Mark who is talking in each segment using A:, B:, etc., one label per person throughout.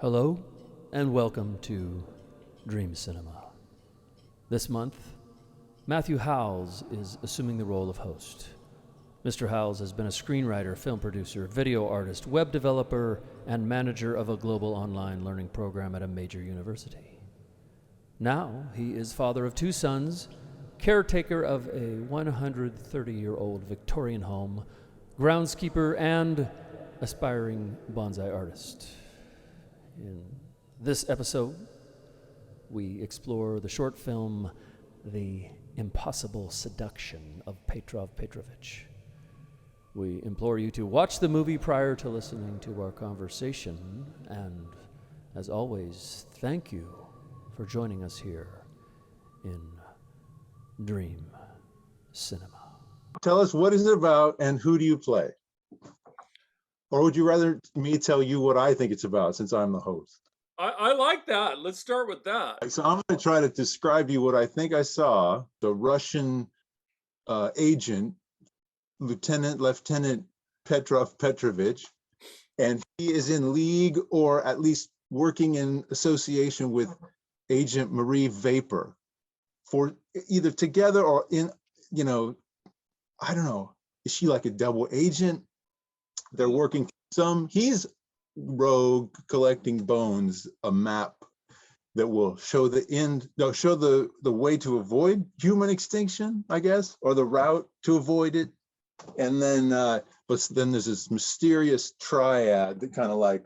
A: Hello, and welcome to Dream Cinema. This month, Matthew Hals is assuming the role of host. Mr. Hals has been a screenwriter, film producer, video artist, web developer, and manager of a global online learning program at a major university. Now, he is father of 2 sons, caretaker of a 130-year-old Victorian home, groundskeeper, and aspiring bonsai artist. In this episode, we explore the short film The Impossible Seduction of Petrov Petrovich. We implore you to watch the movie prior to listening to our conversation, and as always, thank you for joining us here in Dream Cinema.
B: Tell us, what is it about and who do you play? Or would you rather me tell you what I think it's about, since I'm the host?
C: I like that. Let's start with that.
B: So I'm going to try to describe you what I think I saw. The Russian agent, Lieutenant Petrov Petrovich, and he is in league, or at least working in association with Agent Marie Vapor, for either together or in, I don't know, is she like a double agent? They're working he's rogue, collecting bones, a map that will show the way to avoid human extinction, I guess, or the route to avoid it. And then but then there's this mysterious triad that kind of like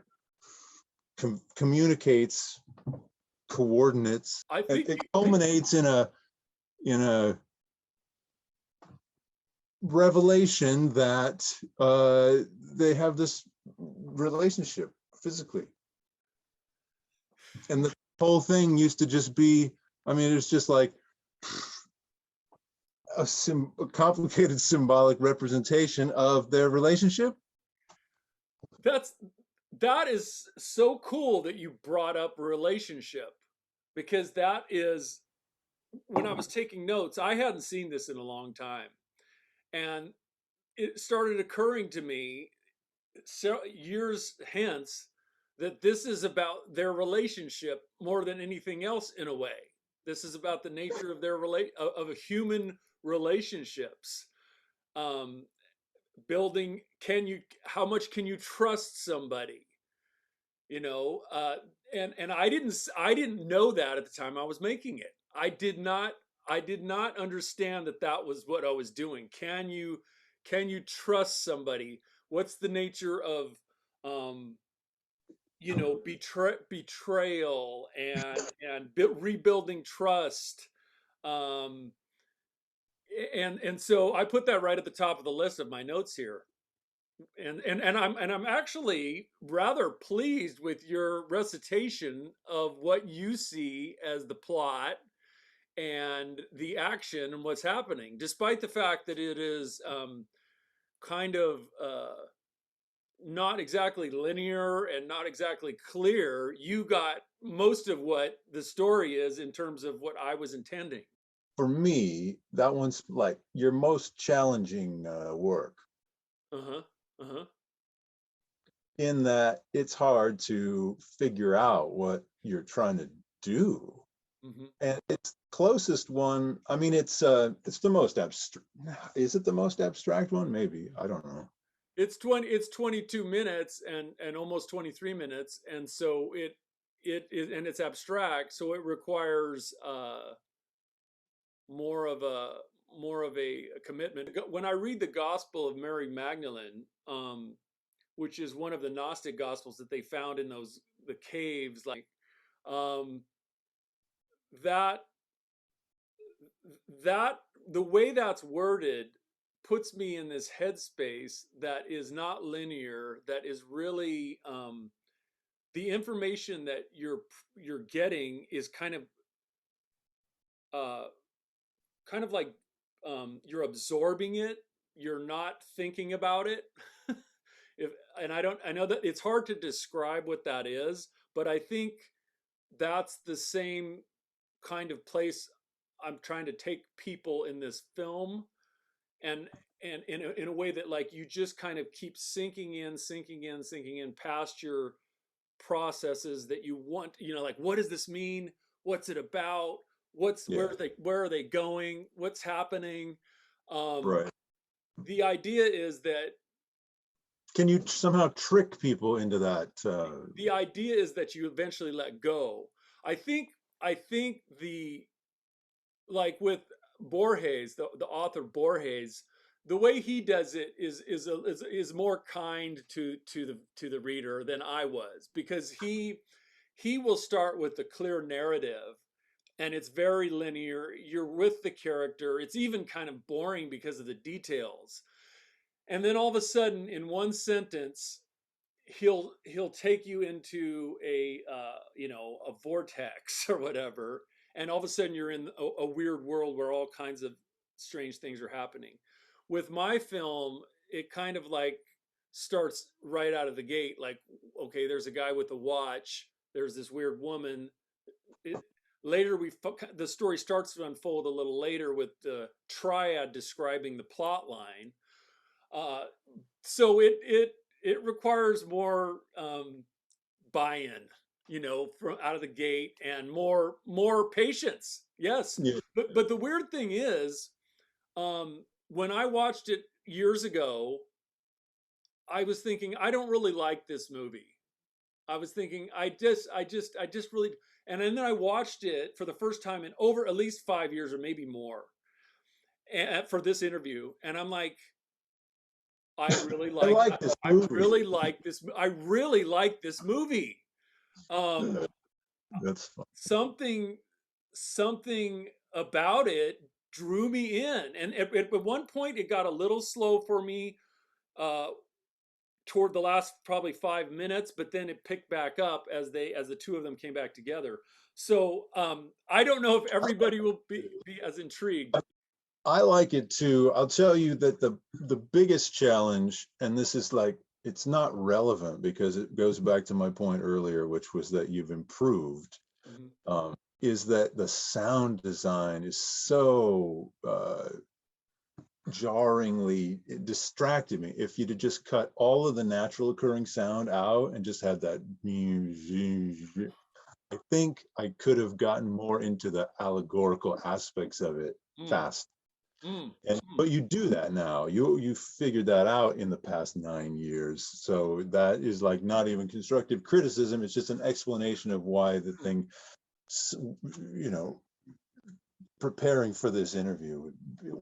B: communicates coordinates.
C: I think
B: it culminates in a revelation that they have this relationship physically, and the whole thing used to just be, it's just like a complicated symbolic representation of their relationship.
C: That is so cool that you brought up relationship, because that is, when I was taking notes, I hadn't seen this in a long time, and it started occurring to me years hence that this is about their relationship more than anything else. In a way, this is about the nature of their of a human relationships. Building, how much can you trust somebody? And I didn't know that at the time I was making it. I did not understand that was what I was doing. Can you trust somebody? What's the nature of betrayal and rebuilding trust? And so I put that right at the top of the list of my notes here. And I'm actually rather pleased with your recitation of what you see as the plot and the action and what's happening, despite the fact that it is kind of not exactly linear and not exactly clear. You got most of what the story is in terms of what I was intending.
B: For me, that one's like your most challenging work. In that it's hard to figure out what you're trying to do. And it's closest one. It's the most abstract. Is it the most abstract one? Maybe, I don't know.
C: It's 22 minutes and almost 23 minutes, and so it is, and it's abstract, so it requires more of a commitment. When I read the Gospel of Mary Magdalene, which is one of the Gnostic Gospels that they found in the caves, like that the way that's worded puts me in this headspace that is not linear, that is really the information that you're getting is kind of like you're absorbing it, you're not thinking about it. I know that it's hard to describe what that is, but I think that's the same kind of place I'm trying to take people in this film, and in a way that, like, you just kind of keep sinking in past your processes that you want, like, what does this mean? What's it about?
B: Yeah.
C: Where are they going? What's happening? Um,
B: Right.
C: the idea is that
B: Can you somehow trick people into that?
C: the idea is that you eventually let go. I think the like with Borges, the author Borges, the way he does it is more kind to the reader than I was, because he will start with the clear narrative, and it's very linear. You're with the character. It's even kind of boring because of the details. And then all of a sudden, in one sentence, he'll take you into a vortex or whatever, and all of a sudden you're in a weird world where all kinds of strange things are happening. With my film, it kind of like starts right out of the gate, like, okay, there's a guy with a watch, there's this weird woman. it, Later the story starts to unfold a little later with the triad describing the plot line. uh, so it requires more buy-in, from out of the gate, and more patience. Yes,
B: Yeah.
C: but the weird thing is, when I watched it years ago, I was thinking, I don't really like this movie. I was thinking, I just really. And then I watched it for the first time in over at least 5 years or maybe more, and for this interview, and I'm like, I really
B: I
C: like
B: like this
C: I
B: movie.
C: really like this. I really like this movie. Um,
B: That's fun.
C: something something about it drew me in, and at one point it got a little slow for me, uh, toward the last probably 5 minutes, but then it picked back up as the two of them came back together. So I don't know if everybody will be as intrigued.
B: I like it too. I'll tell you that the biggest challenge, and this is like, it's not relevant because it goes back to my point earlier, which was that you've improved,
C: Mhm.
B: is that the sound design is so jarringly, it distracted me. If you'd have just cut all of the natural occurring sound out and just had that, I think I could have gotten more into the allegorical aspects of it
C: Mm,
B: fast.
C: mm,
B: And
C: mm.
B: but you do that now. You figured that out in the past 9 years. So that is like not even constructive criticism. It's just an explanation of why the thing, you know, preparing for this interview,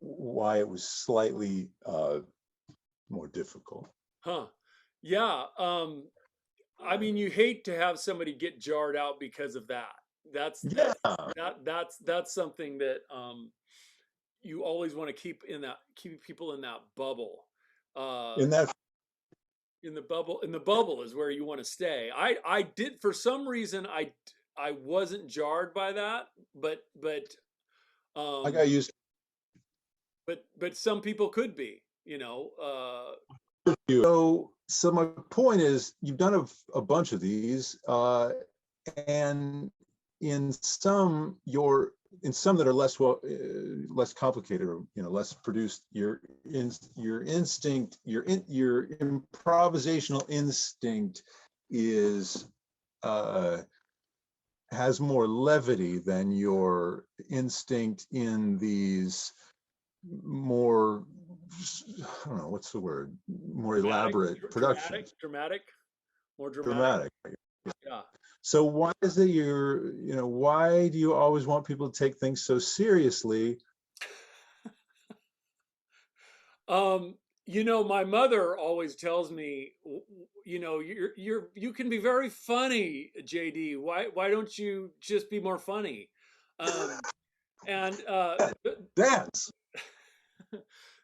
B: why it was slightly more difficult.
C: Huh. Yeah. I mean, you hate to have somebody get jarred out because of that.
B: Yeah,
C: That's something that you always want to keep people in that bubble. Uh,
B: in that,
C: in the bubble is where you want to stay. I did, for some reason, I wasn't jarred by that,
B: I got
C: um,
B: used
C: but some people could be,
B: to. So my point is, you've done a bunch of these, and in some your in some that are less less complicated, or less produced, your instinct, your improvisational instinct is has more levity than your instinct in these more, I don't know what's the word, more
C: dramatic,
B: elaborate
C: dramatic,
B: productions.
C: dramatic, more dramatic.
B: Dramatic.
C: Yeah.
B: So why is it why do you always want people to take things so seriously?
C: Um, my mother always tells me, you can be very funny, JD. Why don't you just be more funny? Um, and
B: Dance.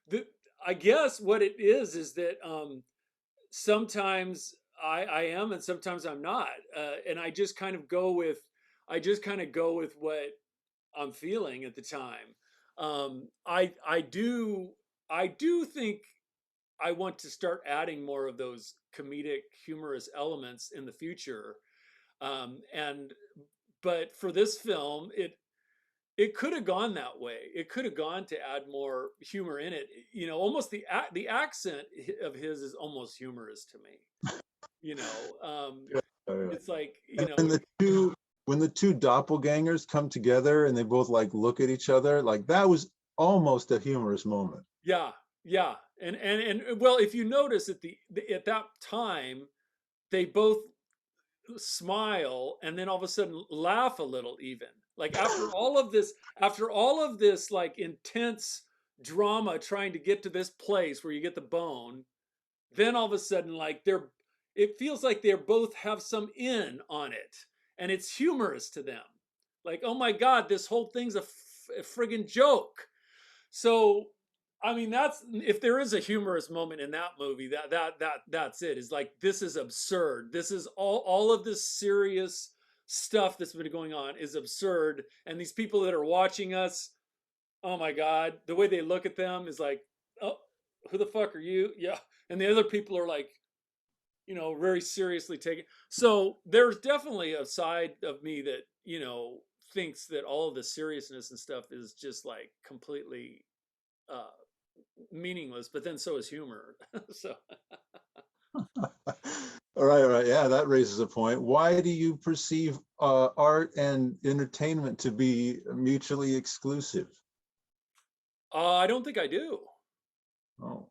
C: the, I guess what it is that sometimes I am, and sometimes I'm not, and I just kind of go with what I'm feeling at the time. I do think I want to start adding more of those comedic, humorous elements in the future. And but for this film, it could have gone that way. It could have gone to add more humor in it. Almost the accent of his is almost humorous to me. You know, um,
B: Yeah,
C: It's like,
B: And when the two doppelgangers come together and they both like look at each other, like that was almost a humorous moment.
C: yeah, yeah. And well, if you notice at that time, they both smile and then all of a sudden laugh a little even. Like after all of this like intense drama trying to get to this place where you get the bone, then all of a sudden like it feels like they both have some in on it and it's humorous to them. Like, oh my God, this whole thing's a friggin' joke. So, I mean, that's if there is a humorous moment in that movie, that's it. Is like this is absurd. This is all of this serious stuff that's been going on is absurd, and these people that are watching us, oh my God, the way they look at them is like, oh, who the fuck are you? Yeah, and the other people are like, very seriously taken. So there's definitely a side of me that thinks that all of the seriousness and stuff is just like completely uh, meaningless, but then so is humor. So
B: All right, all right. Yeah, that raises a point. Why do you perceive art and entertainment to be mutually exclusive?
C: I don't think I do.
B: Oh,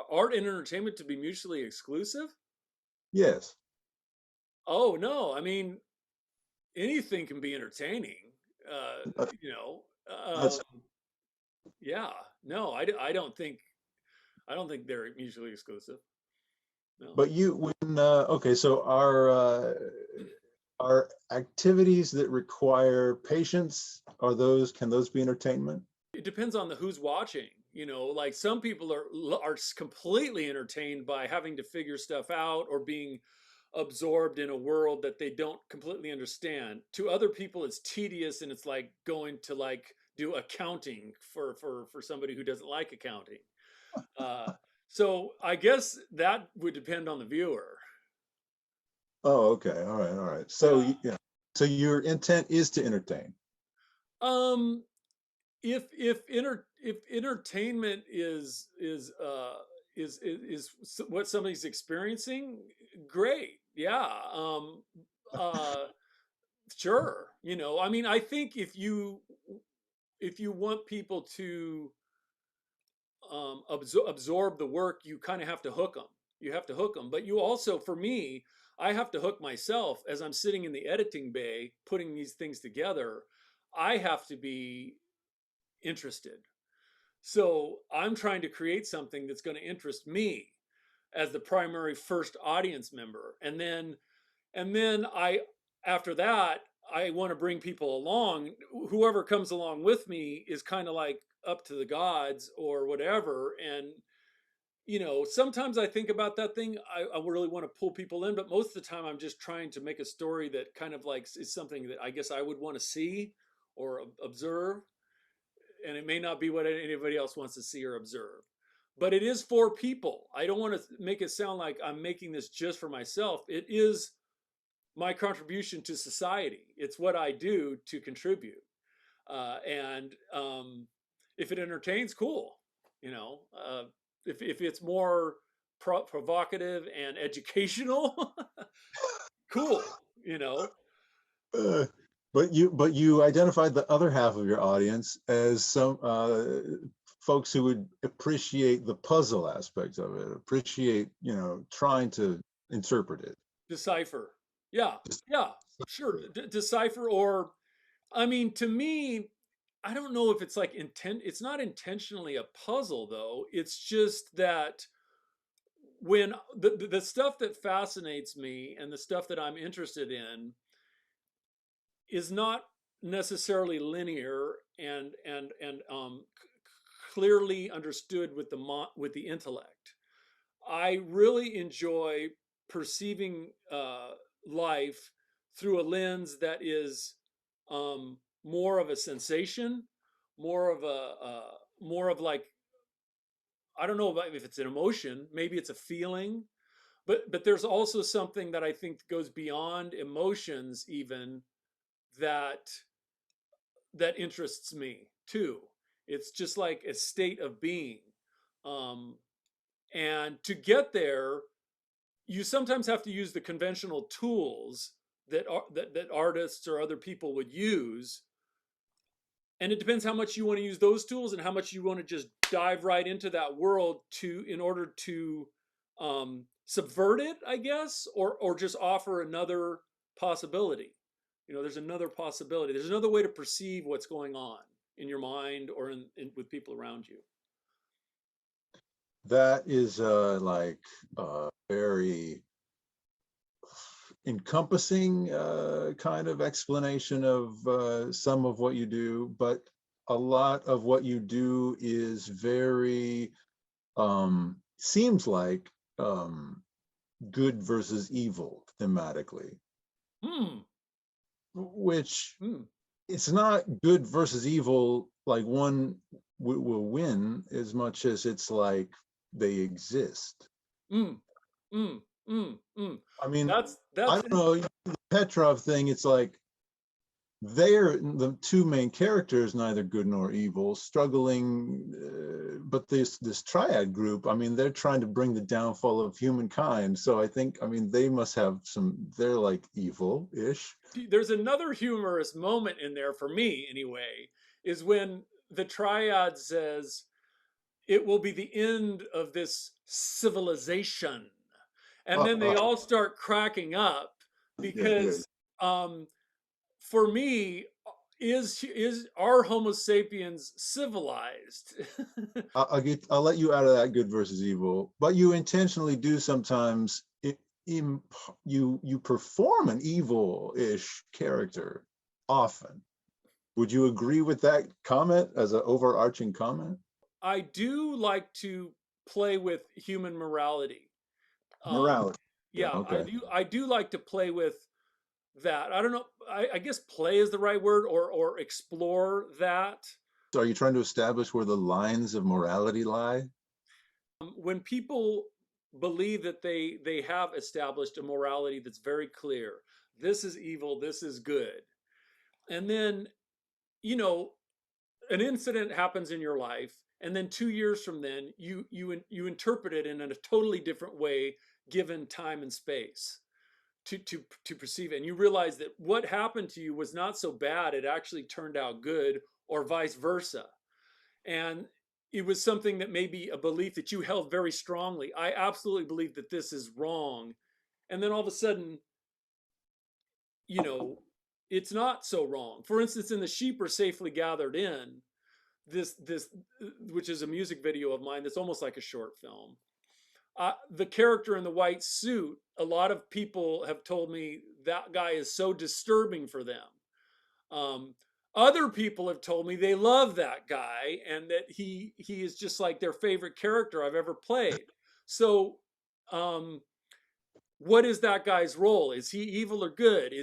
C: Art and entertainment to be mutually exclusive?
B: yes.
C: Oh no, I mean anything can be entertaining. Uh,
B: Uh,
C: you know,
B: That's,
C: yeah. No, I don't think they're mutually exclusive. No.
B: but you, when, okay, so are activities that require patience, can those be entertainment?
C: It depends on the who's watching. Like some people are completely entertained by having to figure stuff out or being absorbed in a world that they don't completely understand. To other people, it's tedious and it's like going to like do accounting for somebody who doesn't like accounting. Uh, so I guess that would depend on the viewer.
B: Oh, okay. All right, all right. So,
C: Yeah.
B: yeah. So your intent is to entertain.
C: Um, if entertainment is what somebody's experiencing, great. Yeah. Uh, sure. I mean, I think if you want people to absorb the work, you kind of have to hook them. You have to hook them, but you also, for me, I have to hook myself as I'm sitting in the editing bay putting these things together. I have to be interested. So I'm trying to create something that's going to interest me as the primary first audience member, and then I after that I want to bring people along. Whoever comes along with me is kind of like up to the gods or whatever. And sometimes I think about that thing. I really want to pull people in, but most of the time I'm just trying to make a story that kind of like is something that I guess I would want to see or observe, and it may not be what anybody else wants to see or observe. But it is for people. I don't want to make it sound like I'm making this just for myself. It is my contribution to society. It's what I do to contribute. And if it entertains, cool. If it's more provocative and educational, cool.
B: Uh, but you identified the other half of your audience as some folks who would appreciate the puzzle aspect of it, appreciate, trying to interpret it.
C: Decipher. Yeah,
B: Just
C: yeah, sure. Decipher, or I mean, to me, I don't know if it's like it's not intentionally a puzzle though. It's just that when the stuff that fascinates me and the stuff that I'm interested in is not necessarily linear and clearly understood with the intellect. I really enjoy perceiving life through a lens that is more of a sensation, more of more of like, I don't know if it's an emotion, maybe it's a feeling, but there's also something that I think goes beyond emotions even that interests me too. It's just like a state of being. Um, and to get there, you sometimes have to use the conventional tools that artists or other people would use, and it depends how much you want to use those tools and how much you want to just dive right into that world in order to subvert it, I guess, or just offer another possibility. There's another possibility. There's another way to perceive what's going on in your mind or with people around you.
B: That is like very encompassing kind of explanation of some of what you do, but a lot of what you do is very seems like good versus evil thematically, which it's not good versus evil like one will win as much as it's like they exist. I mean,
C: that's
B: I don't know, the Petrov thing, it's like they're the two main characters, neither good nor evil, struggling, but this triad group, I mean, they're trying to bring the downfall of humankind. So I think, I mean, they must have they're like evil-ish.
C: There's another humorous moment in there for me anyway, is when the triad says it will be the end of this civilization. And then they all start cracking up because for me, is our Homo sapiens civilized?
B: I'll let you out of that good versus evil, but you intentionally do sometimes you perform an evil-ish character often. Would you agree with that comment as an overarching comment?
C: I do like to play with human morality.
B: Morality.
C: Yeah,
B: okay.
C: I do like to play with that. I don't know. I guess play is the right word, or explore that.
B: So are you trying to establish where the lines of morality lie?
C: When people believe that they have established a morality that's very clear, this is evil, this is good, and then an incident happens in your life, and then 2 years from then you interpret it in a totally different way given time and space to perceive it, and you realize that what happened to you was not so bad, it actually turned out good, or vice versa. And it was something that may be a belief that you held very strongly. I absolutely believe that this is wrong, and then all of a sudden it's not so wrong. For instance, in The Sheep Are Safely Gathered In, this which is a music video of mine that's almost like a short film, the character in the white suit, a lot of people have told me that guy is so disturbing for them. Other people have told me they love that guy and that he is just like their favorite character I've ever played. So what is that guy's role? Is he evil or good?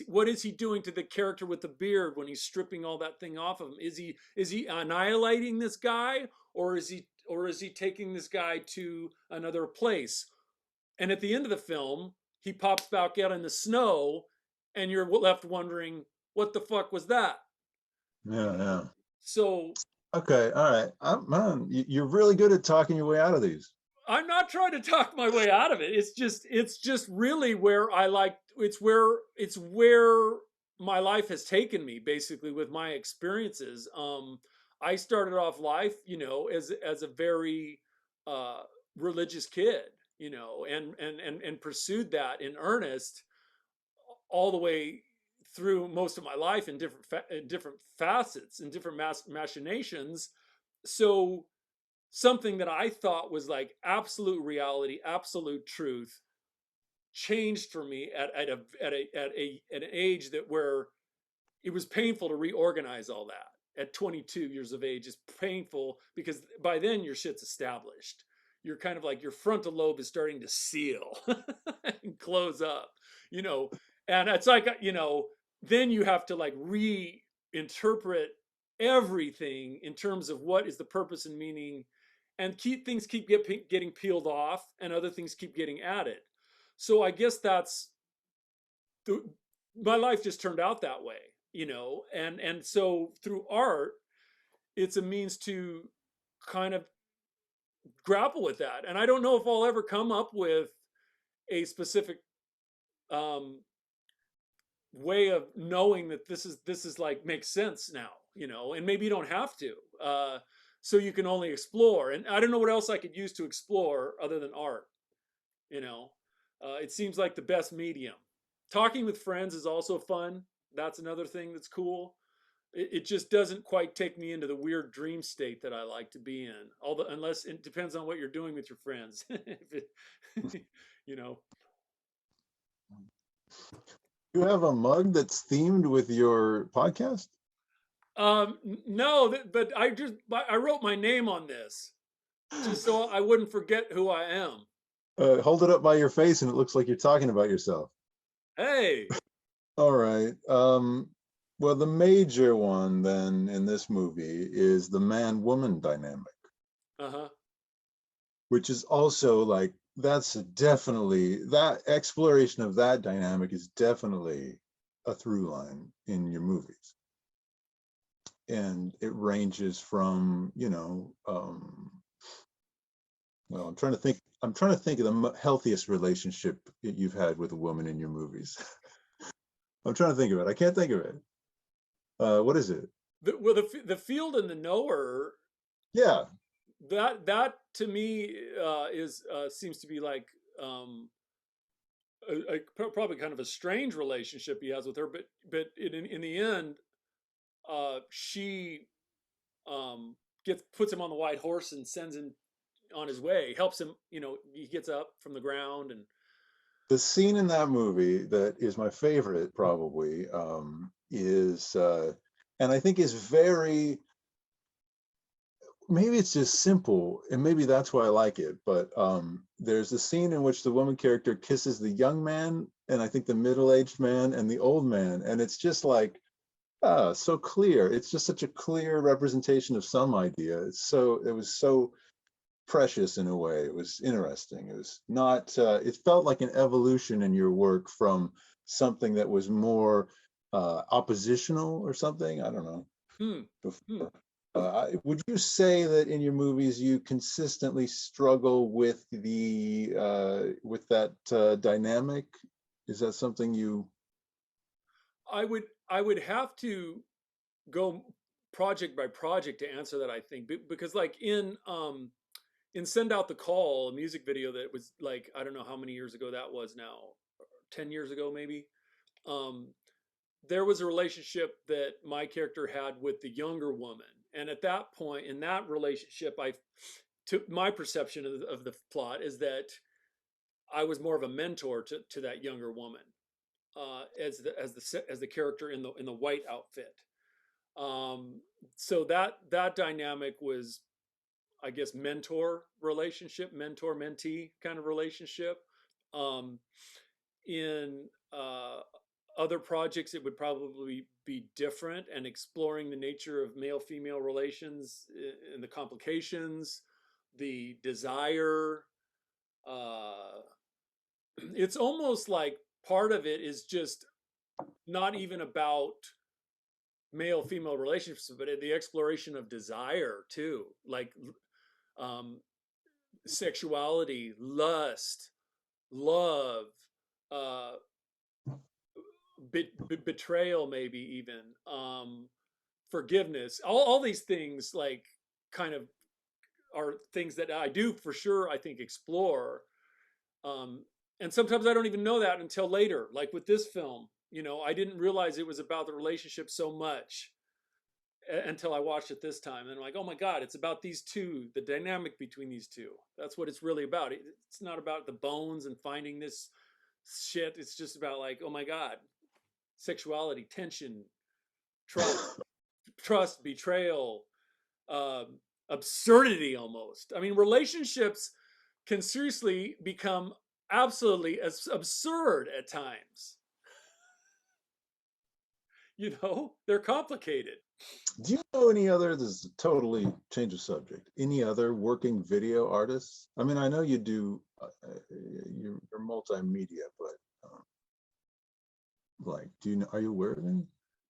C: What is he doing to the character with the beard when he's stripping all that thing off of him? Is he annihilating this guy, or is he taking this guy to another place? And at the end of the film, he pops back out in the snow, and you're left wondering, what the fuck was that?
B: Yeah.
C: So
B: okay, all right, man, you're really good at talking your way out of these.
C: I'm not trying to talk my way out of it. It's just really where it's where my life has taken me, basically, with my experiences. I started off life, as a very religious kid, and pursued that in earnest all the way through most of my life in different facets and different machinations. So something that I thought was like absolute reality, absolute truth, changed for me at an age where it was painful to reorganize all that. At 22 years of age is painful because by then your shit's established. You're kind of like your frontal lobe is starting to seal and close up, and it's like, then you have to like reinterpret everything in terms of what is the purpose and meaning, and things keep getting peeled off and other things keep getting added. So I guess my life just turned out that way, and so through art, it's a means to kind of grapple with that. And I don't know if I'll ever come up with a specific way of knowing that this is like makes sense now, and maybe you don't have to. So you can only explore, and I don't know what else I could use to explore other than art. It seems like the best medium. Talking with friends is also fun. That's another thing that's cool. It just doesn't quite take me into the weird dream state that I like to be in. Although, unless it depends on what you're doing with your friends. you know.
B: You have a mug that's themed with your podcast?
C: No, but I wrote my name on this just so I wouldn't forget who I am.
B: Hold it up by your face and it looks like you're talking about yourself.
C: Hey.
B: All right. Well, the major one then in this movie is the man-woman dynamic.
C: Uh-huh.
B: Which is also like, that exploration of that dynamic is definitely a through line in your movies. And it ranges from, well, I'm trying to think of the healthiest relationship you've had with a woman in your movies. I'm trying to think of it. I can't think of it. What is it?
C: The Field and the Knower.
B: Yeah.
C: That to me seems to be like probably kind of a strange relationship he has with her, but in the end, she puts him on the white horse and sends him on his way, helps him. He gets up from the ground. And
B: the scene in that movie that is my favorite probably is, and I think is very. Maybe it's just simple, and maybe that's why I like it. But there's a scene in which the woman character kisses the young man, and I think the middle-aged man and the old man, and it's just like, so clear. It's just such a clear representation of some idea. It was so precious in a way. It was interesting. It was not. It felt like an evolution in your work from something that was more oppositional or something. I don't know. Before. Would you say that in your movies you consistently struggle with that dynamic? Is that something you?
C: I would have to go project by project to answer that, I think, because like in Send Out the Call, a music video that was like, I don't know how many years ago that was now, 10 years ago maybe. There was a relationship that my character had with the younger woman. And at that point in that relationship, my perception of the plot is that I was more of a mentor to that younger woman, as the character in the white outfit. So that dynamic was, I guess, mentor mentee kind of relationship. In other projects, it would probably be different, and exploring the nature of male-female relations and the complications, the desire. It's almost like part of it is just not even about male-female relationships, but the exploration of desire too, like sexuality, lust, love, betrayal, maybe even forgiveness. All these things, like, kind of are things that I do for sure, I think, explore. And sometimes I don't even know that until later, like with this film. I didn't realize it was about the relationship so much until I watched it this time. And I'm like, oh my God, it's about these two, the dynamic between these two. That's what it's really about. It's not about the bones and finding this shit. It's just about, like, oh my God, sexuality, tension, trust, betrayal, absurdity almost. I mean, relationships can seriously become absolutely as absurd at times. They're complicated.
B: Do you know any other, this is a totally change of subject, any other working video artists? I mean, I know you do, you're multimedia, but like, are you aware of any?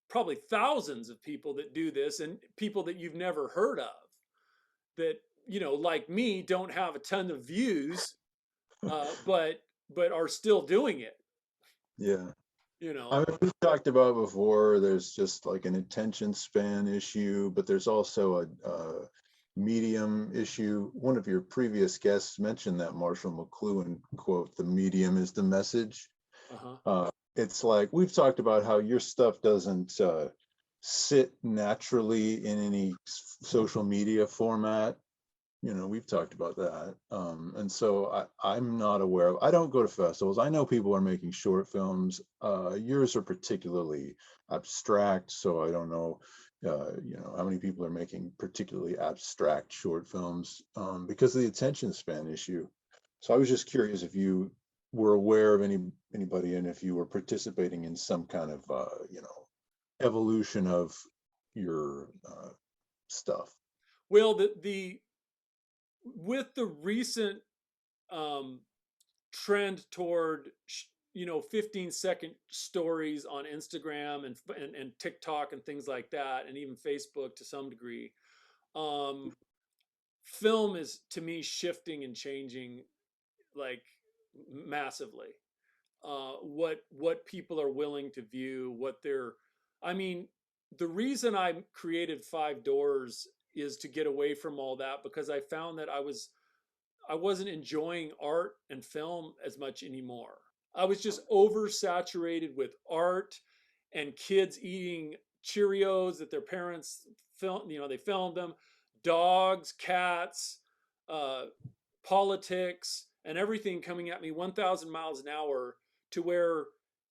C: Probably thousands of people that do this, and people that you've never heard of that, like me, don't have a ton of views, but but are still doing it,
B: Yeah.
C: you
B: I
C: know.
B: mean, we talked about before, there's just like an attention span issue, but there's also a medium issue. One of your previous guests mentioned that Marshall McLuhan quote, "The medium is the message."
C: Uh-huh.
B: It's like we've talked about how your stuff doesn't sit naturally in any social media format. You know, we've talked about that. And so I'm not aware of, I don't go to festivals. I know people are making short films. Yours are particularly abstract, so I don't know, you know, how many people are making particularly abstract short films because of the attention span issue. So I was just curious if you were aware of anybody and if you were participating in some kind of, you know, evolution of your stuff.
C: Well, the with the recent um, trend toward 15-second stories on Instagram and TikTok and things like that, and even Facebook to some degree, um, film is to me shifting and changing like massively. What people are willing to view, what they're, I mean, the reason I created Five Doors is to get away from all that because I found that I wasn't enjoying art and film as much anymore. I was just oversaturated with art and kids eating Cheerios that their parents filmed, they filmed them, dogs, cats, uh, politics, and everything coming at me 1,000 miles an hour to where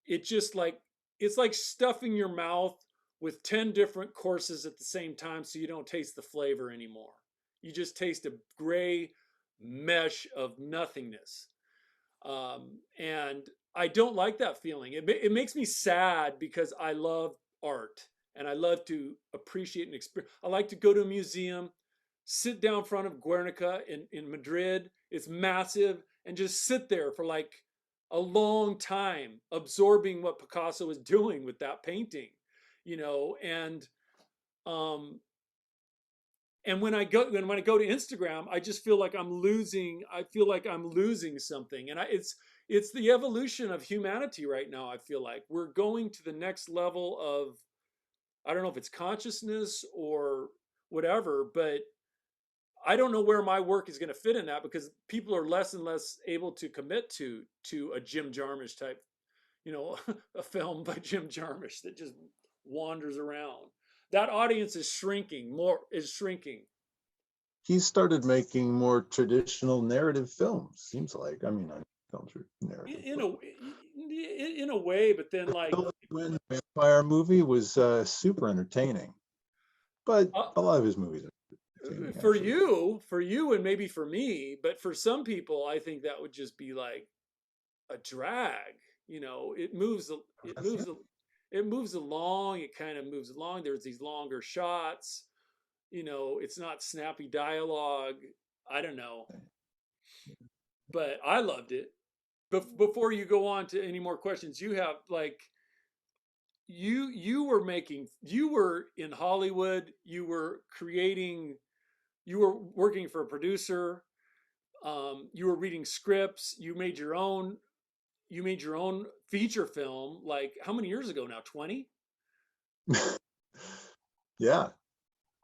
C: it just like, it's like stuffing your mouth with 10 different courses at the same time so you don't taste the flavor anymore. You just taste a gray mesh of nothingness. And I don't like that feeling. It makes me sad because I love art and I love to appreciate and experience. I like to go to a museum, sit down in front of Guernica in Madrid. It's massive, and just sit there for like a long time, absorbing what Picasso was doing with that painting, and um, when I go to Instagram, I just feel like I'm losing. I feel like I'm losing something, and it's the evolution of humanity right now. I feel like we're going to the next level of, I don't know if it's consciousness or whatever, but I don't know where my work is going to fit in that because people are less and less able to commit to a Jim Jarmusch type, a film by Jim Jarmusch that just wanders around. That audience is shrinking.
B: He started making more traditional narrative films. Seems like, I mean, I films are narrative,
C: in
B: but
C: a in a way, but then
B: the
C: like
B: Tilda Swinton vampire movie was super entertaining. But
C: uh,
B: a lot of his movies are entertaining,
C: for
B: actually.
C: you and maybe for me, but for some people, I think that would just be like a drag. It moves. It
B: That's, yeah.
C: moves. It moves along. It kind of moves along. There's these longer shots. It's not snappy dialogue. I don't know, but I loved it. Before you go on to any more questions, you have like you were in Hollywood, you were creating, you were working for a producer, you were reading scripts, you made your own feature film like how many years ago now? 20?
B: Yeah.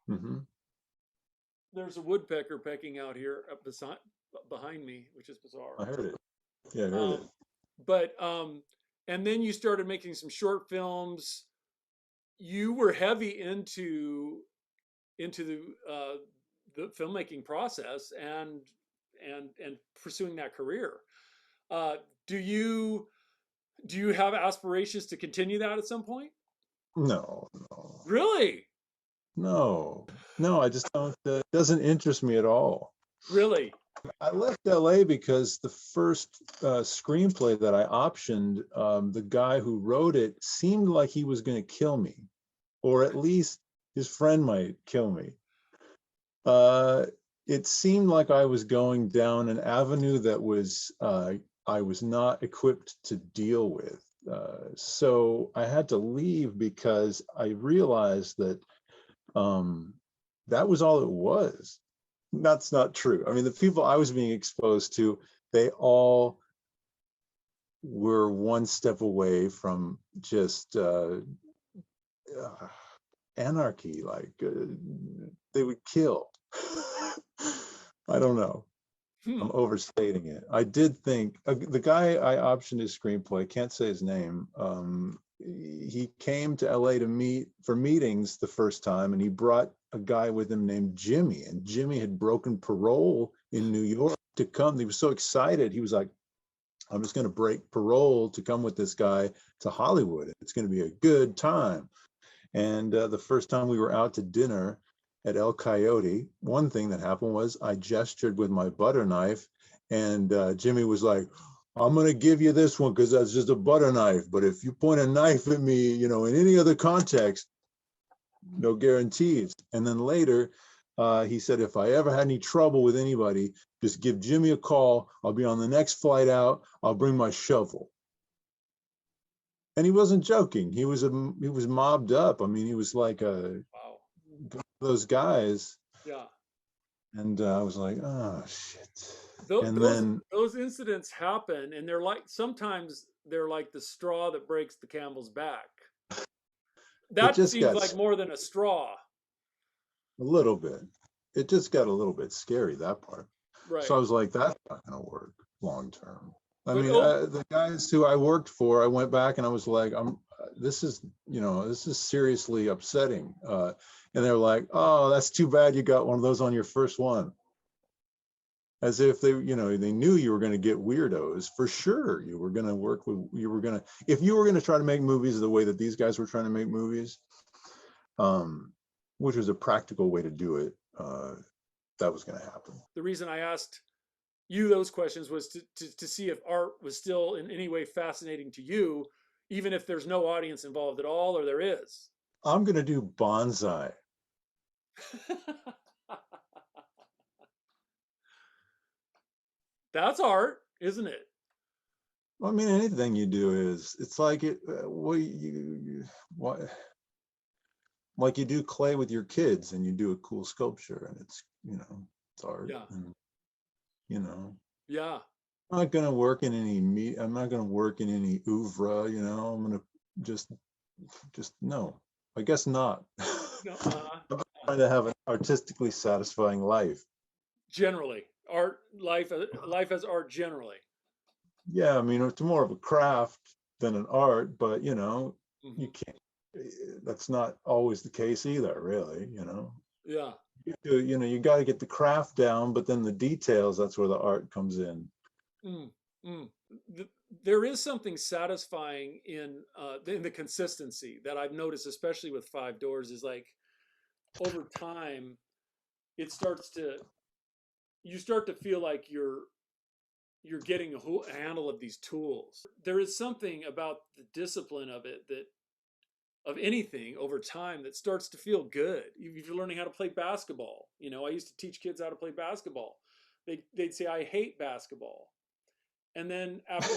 B: Hmm.
C: There's a woodpecker pecking out here up beside behind me, which is bizarre.
B: I heard it. Yeah, I heard it.
C: Um, but and then you started making some short films. You were heavy into the filmmaking process and pursuing that career. Uh, do you have aspirations to continue that at some point?
B: No, no,
C: Really,
B: no, no. I just don't. It doesn't interest me at all.
C: really.
B: I left LA because the first screenplay that I optioned, the guy who wrote it seemed like he was going to kill me, or at least his friend might kill me. Uh, it seemed like I was going down an avenue that was I was not equipped to deal with. So I had to leave because I realized that that was all it was. That's not true. I mean, the people I was being exposed to, they all we're one step away from just anarchy. Like they would kill. I don't know. I'm overstating it. I did think the guy I optioned his screenplay, can't say his name. He came to LA to meet for meetings the first time, and he brought a guy with him named Jimmy. And Jimmy had broken parole in New York to come. He was so excited. He was like, I'm just going to break parole to come with this guy to Hollywood. It's going to be a good time. And the first time we were out to dinner at El Coyote, one thing that happened was I gestured with my butter knife, and Jimmy was like, I'm going to give you this one because that's just a butter knife. But if you point a knife at me, you know, in any other context, no guarantees. And then later, he said, if I ever had any trouble with anybody, just give Jimmy a call. I'll be on the next flight out. I'll bring my shovel. And he wasn't joking. He was mobbed up. I mean, he was like
C: Wow.
B: those guys.
C: Yeah.
B: And I was like, oh shit.
C: Those incidents happen, and they're like, sometimes they're like the straw that breaks the camel's back. That seems like more than a straw.
B: A little bit. It just got a little bit scary, that part.
C: Right.
B: So I was like, that's not going to work long term. The guys who I worked for, I went back and I was like, this is seriously upsetting. And they're like, oh, that's too bad you got one of those on your first one. As if they knew you were going to get weirdos. For sure, you were going to if you were going to try to make movies the way that these guys were trying to make movies, which was a practical way to do it, that was going to happen.
C: The reason I asked you those questions was to see if art was still in any way fascinating to you, even if there's no audience involved at all, or there is.
B: I'm going to do bonsai.
C: That's art, isn't it?
B: Well, I mean, anything you do it's like it. Like you do clay with your kids, and you do a cool sculpture, and it's art.
C: Yeah.
B: And,
C: yeah.
B: I'm not gonna work in any I'm not gonna work in any oeuvre. I'm gonna just no. I guess not.
C: No,
B: I'm trying to have an artistically satisfying life.
C: Generally, life as art generally.
B: Yeah, I mean, it's more of a craft than an art, but you can't. That's not always the case either, really.
C: Yeah.
B: You got to get the craft down, but then the details, that's where the art comes in.
C: There is something satisfying in the consistency that I've noticed, especially with Five Doors, is like over time, you start to feel like you're getting a handle of these tools. There is something about the discipline of it, of anything over time, that starts to feel good. If you're learning how to play basketball, I used to teach kids how to play basketball. They'd say, I hate basketball. And then after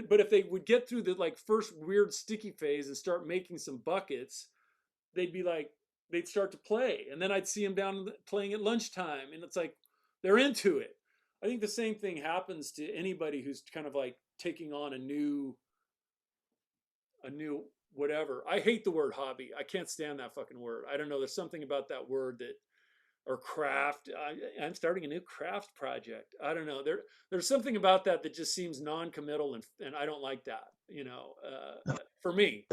C: but if they would get through the first weird sticky phase and start making some buckets, they'd start to play. And then I'd see them down playing at lunchtime, and it's like, they're into it. I think the same thing happens to anybody who's kind of like taking on a new whatever. I hate the word hobby. I can't stand that fucking word. I don't know. There's something about that word or craft. I'm starting a new craft project. I don't know. There's something about that just seems non-committal, and I don't like that. For me,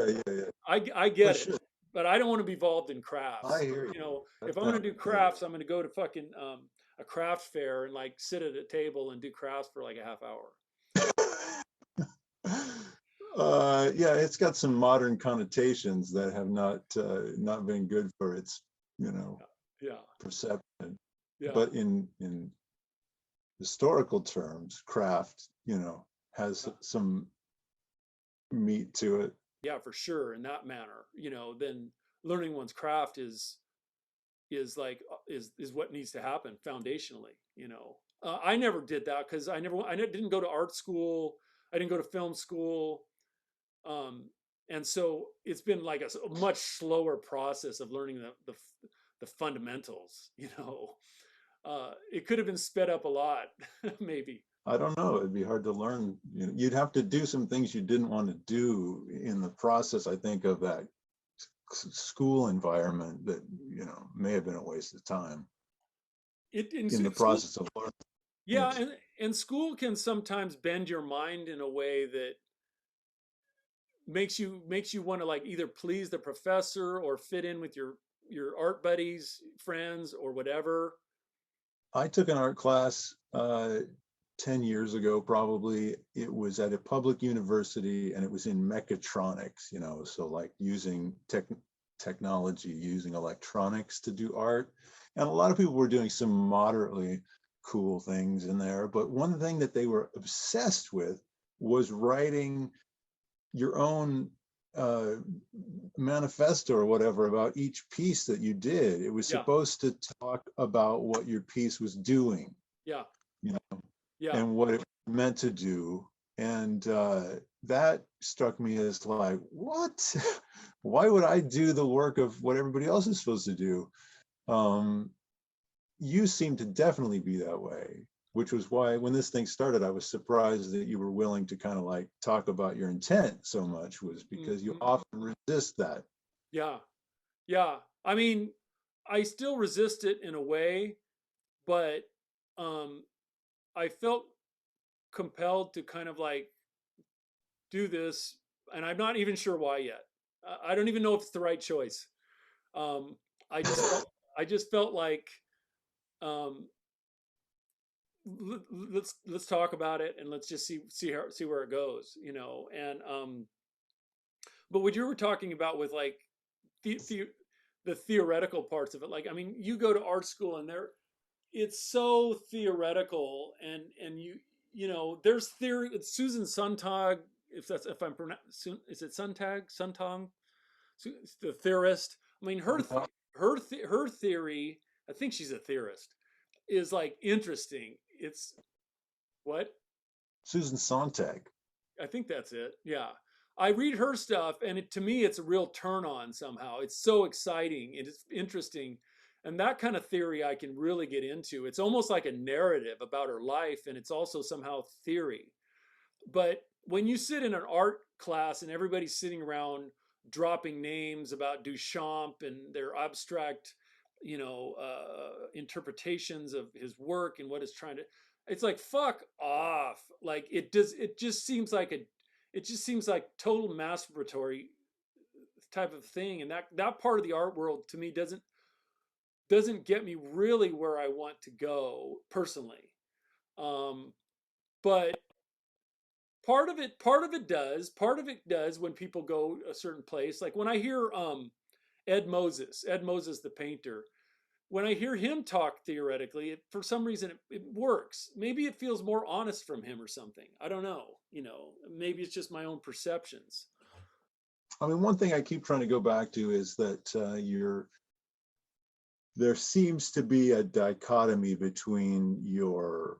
C: I get it, but I don't want to be involved in crafts.
B: I hear you.
C: If I'm going to do crafts, I'm going to go to fucking a craft fair and sit at a table and do crafts for like a half hour.
B: Yeah, it's got some modern connotations that have not been good for its perception.
C: Yeah.
B: But in historical terms, craft has some meat to it.
C: Yeah, for sure. In that manner, then learning one's craft is what needs to happen foundationally. I never did that because I didn't go to art school. I didn't go to film school. And so it's been like a much slower process of learning the fundamentals. It could have been sped up a lot, maybe.
B: I don't know. It'd be hard to learn. You know, you'd have to do some things you didn't want to do in the process, I think, of that school environment that, you know, may have been a waste of time in the
C: School,
B: process of learning
C: yeah,
B: things.
C: and school can sometimes bend your mind in a way that makes you want to like either please the professor or fit in with your art buddies, friends, or whatever.
B: I took an art class 10 years ago, probably. It was at a public university and it was in mechatronics, you know, so like using technology, using electronics to do art. And a lot of people were doing some moderately cool things in there. But one thing that they were obsessed with was writing your own manifesto or whatever about each piece that you did. It was
C: Yeah,
B: supposed to talk about what your piece was doing,
C: yeah,
B: you know,
C: yeah,
B: and what it meant to do. And that struck me as like, what? Why would I do the work of what everybody else is supposed to do? Um, you seem to definitely be that way, which was why when this thing started, I was surprised that you were willing to kind of like talk about your intent so much, was because you
C: mhm,
B: often resist that.
C: yeah, yeah. I mean, I still resist it in a way, but um, I felt compelled to kind of like do this, and I'm not even sure why yet. I don't even know if it's the right choice. Um, I just felt I just felt like um, let's talk about it and let's just see where it goes, you know. And but what you were talking about with like the, the the theoretical parts of it, like I mean, you go to art school and there it's so theoretical, and you know there's theory. Susan Sontag, if I'm pronouncing, is it Sontag, the theorist. I mean her theory, I think she's a theorist, is like interesting. It's what
B: Susan Sontag.
C: I think that's it. Yeah. I read her stuff, and to me, it's a real turn on somehow. It's so exciting. It's interesting. And that kind of theory I can really get into. It's almost like a narrative about her life, and it's also somehow theory. But when you sit in an art class and everybody's sitting around dropping names about Duchamp and their abstract, interpretations of his work and what it's trying to, it's like fuck off. Like it just seems like total masturbatory type of thing, and that part of the art world to me doesn't get me really where I want to go personally. Um, but part of it does when people go a certain place, like when I hear Ed Moses the painter, when I hear him talk theoretically, for some reason it works. Maybe it feels more honest from him or something. I don't know. Maybe it's just my own perceptions.
B: I mean, one thing I keep trying to go back to is that there seems to be a dichotomy between your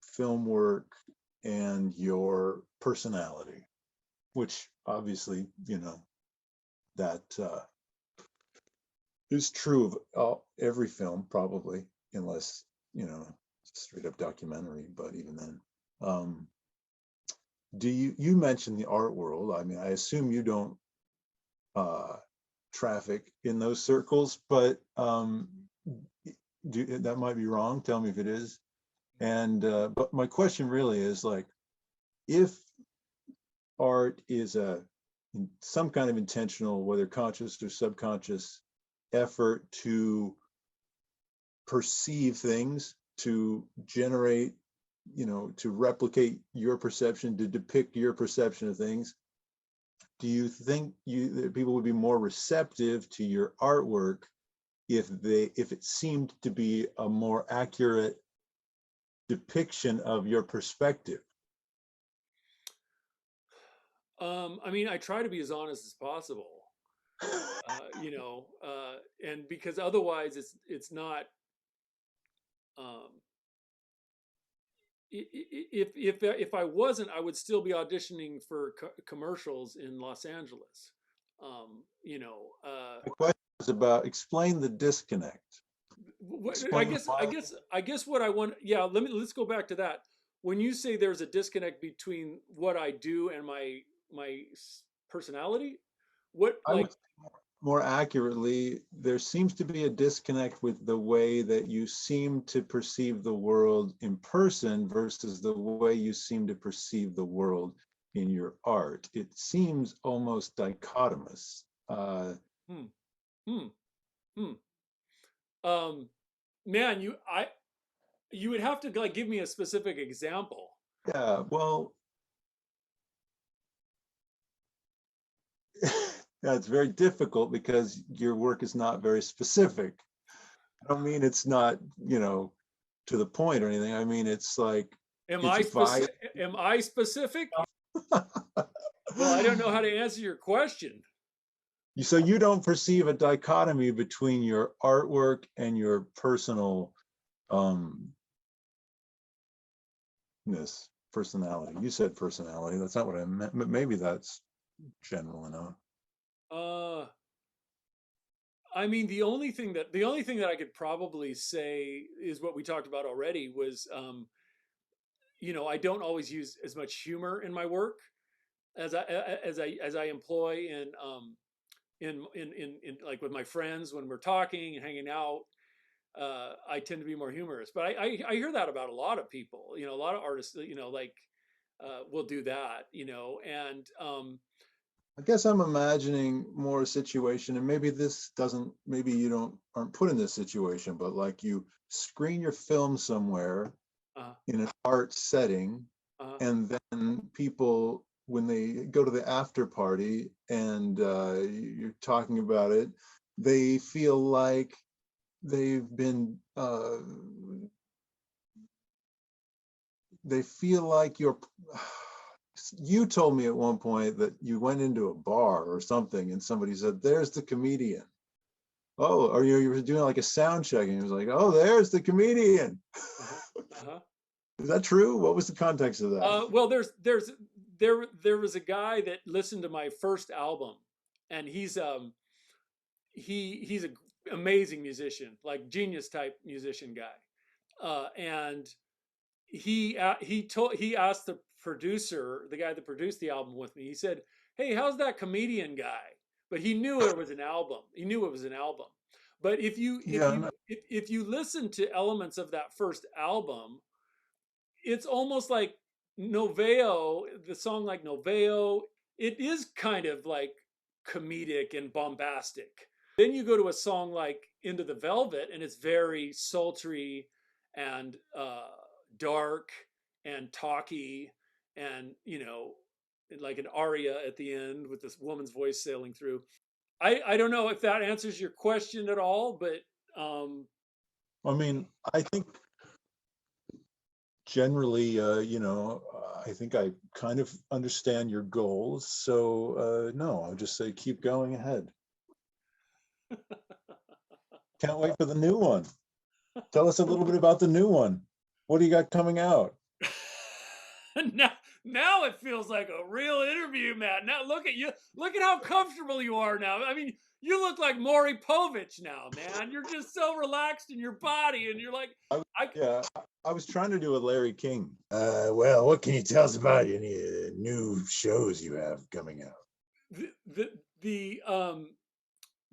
B: film work and your personality, which obviously, you know, that is true of every film, probably, unless, you know, straight up documentary, but even then. Do you mentioned the art world? I mean, I assume you don't traffic in those circles, but that might be wrong. Tell me if it is. And but my question really is like, if art is some kind of intentional, whether conscious or subconscious, effort to perceive things, to generate, you know, to replicate your perception, to depict your perception of things, do you think that people would be more receptive to your artwork if it seemed to be a more accurate depiction of your perspective?
C: I mean, I try to be as honest as possible, and because otherwise it's not. Um, if I wasn't, I would still be auditioning for commercials in Los Angeles.
B: My question is about, explain the disconnect.
C: What, I
B: Explain
C: guess I
B: why.
C: guess I guess what I want. Yeah, let's go back to that. when you say there's a disconnect between what I do and my personality, what
B: I
C: like
B: would more accurately, there seems to be a disconnect with the way that you seem to perceive the world in person versus the way you seem to perceive the world in your art. It seems almost dichotomous.
C: hmm, hmm, hmm. Um, man, you would have to like give me a specific example.
B: Yeah, well, that's very difficult because your work is not very specific. I don't mean it's not, to the point or anything. I mean, it's like
C: Am
B: it's
C: I
B: vibe.
C: specific? Am I specific? Well, I don't know how to answer your question.
B: So you don't perceive a dichotomy between your artwork and your personal personality. You said personality. That's not what I meant, but maybe that's general enough.
C: Uh, I mean, the only thing that I could probably say is what we talked about already was, I don't always use as much humor in my work as I employ in like with my friends when we're talking and hanging out. I tend to be more humorous, but I hear that about a lot of people. A lot of artists, like will do that. And
B: I guess I'm imagining more a situation, and maybe this doesn't, maybe you aren't put in this situation, but like you screen your film somewhere
C: uh,
B: in an art setting,
C: uh,
B: and then people, when they go to the after party and you're talking about it, they feel like they've been, they feel like you told me at one point that you went into a bar or something and somebody said, "There's the comedian." Oh, or you were doing like a sound check and it was like, "Oh, there's the comedian."
C: uh-huh, uh-huh.
B: Is that true? What was the context of that?
C: Well, there was a guy that listened to my first album, and he's an amazing musician, like genius type musician guy, and he asked the producer, the guy that produced the album with me. He said, "Hey, how's that comedian guy?" But he knew it was an album. He knew it was an album. But if you if
B: Yeah,
C: you if you listen to elements of that first album, it's almost like Noveo, the song like Noveo, it is kind of like comedic and bombastic. Then you go to a song like Into the Velvet, and it's very sultry and dark and talky, and like an aria at the end with this woman's voice sailing through. I don't know if that answers your question at all, but um,
B: I mean, I think generally, I think I kind of understand your goals. So no, I'll just say keep going ahead. Can't wait for the new one. Tell us a little bit about the new one. What do you got coming out?
C: now it feels like a real interview, Matt. Now look at you. Look at how comfortable you are now. I mean, you look like Maury Povich now, man. You're just so relaxed in your body, and you're like, I
B: Yeah, I was trying to do a Larry King. Well, what can you tell us about any new shows you have coming out?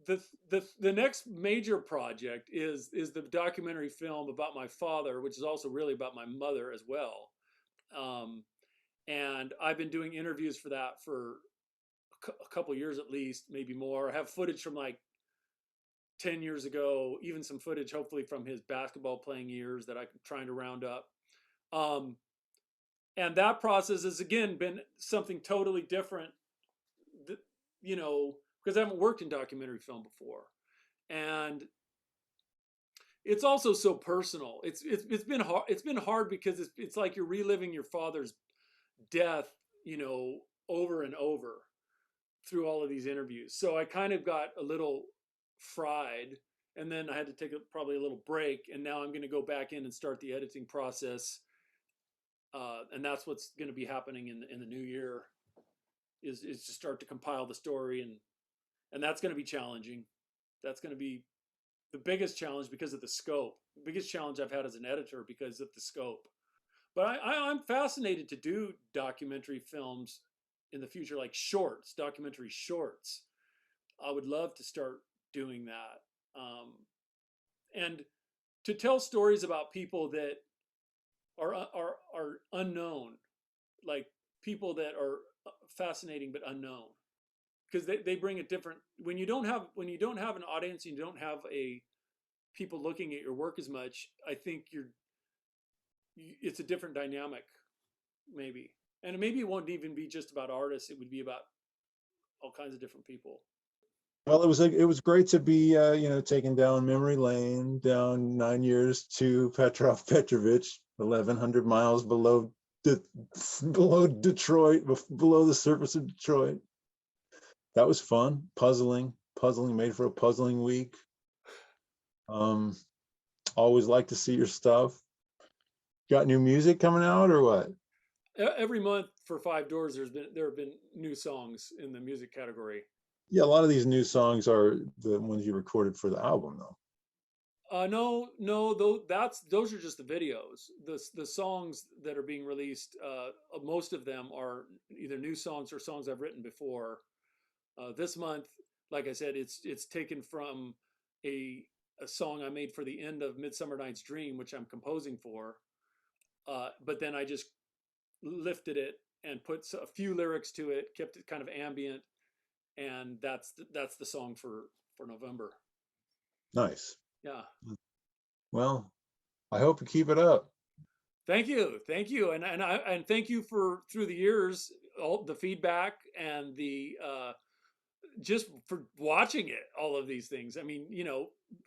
C: the next major project is the documentary film about my father, which is also really about my mother as well. Um, and I've been doing interviews for that for a couple years at least, maybe more. I have footage from like 10 years ago, even some footage, hopefully, from his basketball playing years that I'm trying to round up. Um, and that process has, again, been something totally different, th- because I haven't worked in documentary film before. And it's also so personal. It's been hard. It's been hard because it's like you're reliving your father's death, over and over through all of these interviews. So I kind of got a little fried, and then I had to take probably a little break, and now I'm going to go back in and start the editing process, and that's what's going to be happening in the new year. Is to start to compile the story, and that's going to be challenging. That's going to be the biggest challenge because of the scope. The biggest challenge I've had as an editor because of the scope. But I'm fascinated to do documentary films in the future, like shorts, documentary shorts. I would love to start doing that. And to tell stories about people that are unknown, like people that are fascinating but unknown, because they bring a different, when you don't have an audience, and you don't have a people looking at your work as much, I think it's a different dynamic, maybe. And maybe it won't even be just about artists, it would be about all kinds of different people.
B: Well, it was great to be taken down memory lane, down 9 years to Petrov, Petrovich, 1,100 miles below Detroit, below the surface of Detroit. That was fun. Puzzling made for a puzzling week. Always like to see your stuff. Got new music coming out or what?
C: Every month for 5 Doors, there have been new songs in the music category.
B: Yeah, a lot of these new songs are the ones you recorded for the album, though.
C: No, those are just the videos. The songs that are being released, most of them are either new songs or songs I've written before. This month, like I said, it's taken from a song I made for the end of Midsummer Night's Dream, which I'm composing for. But then I just lifted it and put a few lyrics to it, kept it kind of ambient, and that's the song for November.
B: Nice.
C: Yeah.
B: Well, I hope you keep it up.
C: Thank you, and thank you for through the years, all the feedback and the just for watching it, all of these things. I mean,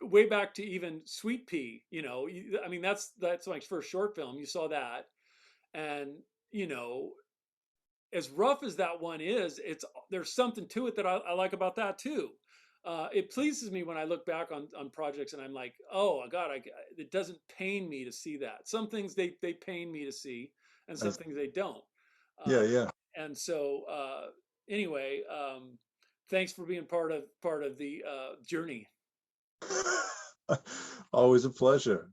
C: way back to even Sweet Pea. I mean, that's my first short film. You saw that, and as rough as that one is, there's something to it that I like about that too. It pleases me when I look back on projects and I'm like, oh God, it doesn't pain me to see that. Some things they pain me to see, and some things they don't.
B: Yeah.
C: And so anyway, thanks for being part of the journey.
B: Always a pleasure.